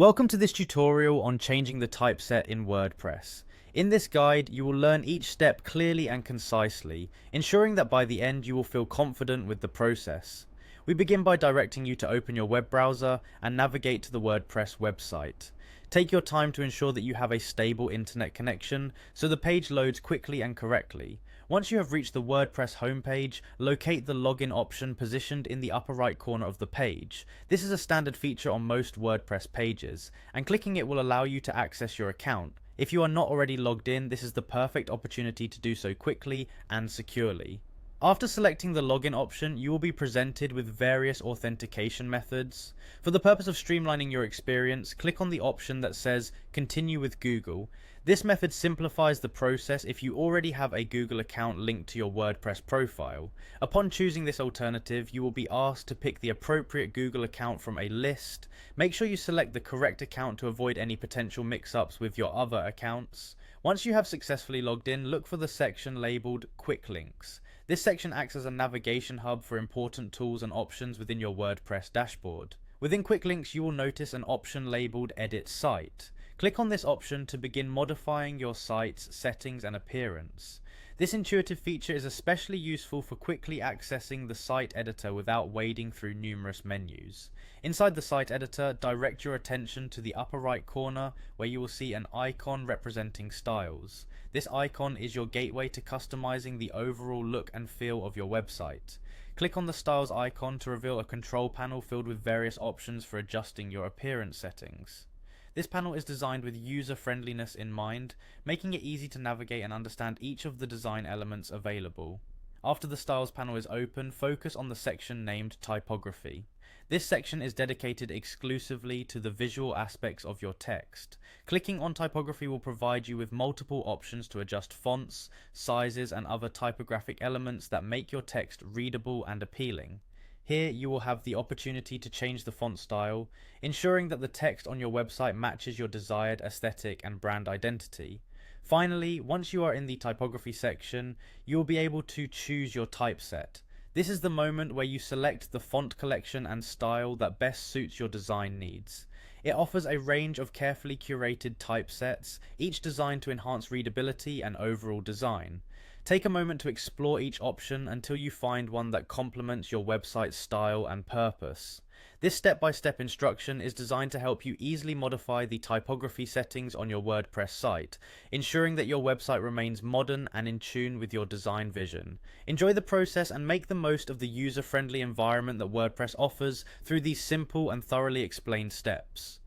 Welcome to this tutorial on changing the typeset in WordPress. In this guide, you will learn each step clearly and concisely, ensuring that by the end you will feel confident with the process. We begin by directing you to open your web browser and navigate to the WordPress website. Take your time to ensure that you have a stable internet connection so the page loads quickly and correctly. Once you have reached the WordPress homepage, locate the login option positioned in the upper right corner of the page. This is a standard feature on most WordPress pages, and clicking it will allow you to access your account. If you are not already logged in, this is the perfect opportunity to do so quickly and securely. After selecting the login option, you will be presented with various authentication methods. For the purpose of streamlining your experience, click on the option that says Continue with Google. This method simplifies the process if you already have a Google account linked to your WordPress profile. Upon choosing this alternative, you will be asked to pick the appropriate Google account from a list. Make sure you select the correct account to avoid any potential mix-ups with your other accounts. Once you have successfully logged in, look for the section labeled Quick Links. This section acts as a navigation hub for important tools and options within your WordPress dashboard. Within Quick Links, you will notice an option labeled Edit Site. Click on this option to begin modifying your site's settings and appearance. This intuitive feature is especially useful for quickly accessing the site editor without wading through numerous menus. Inside the site editor, direct your attention to the upper right corner where you will see an icon representing styles. This icon is your gateway to customizing the overall look and feel of your website. Click on the styles icon to reveal a control panel filled with various options for adjusting your appearance settings. This panel is designed with user-friendliness in mind, making it easy to navigate and understand each of the design elements available. After the Styles panel is open, focus on the section named Typography. This section is dedicated exclusively to the visual aspects of your text. Clicking on Typography will provide you with multiple options to adjust fonts, sizes, and other typographic elements that make your text readable and appealing. Here you will have the opportunity to change the font style, ensuring that the text on your website matches your desired aesthetic and brand identity. Finally, once you are in the typography section, you will be able to choose your typeset. This is the moment where you select the font collection and style that best suits your design needs. It offers a range of carefully curated typesets, each designed to enhance readability and overall design. Take a moment to explore each option until you find one that complements your website's style and purpose. This step-by-step instruction is designed to help you easily modify the typography settings on your WordPress site, ensuring that your website remains modern and in tune with your design vision. Enjoy the process and make the most of the user-friendly environment that WordPress offers through these simple and thoroughly explained steps.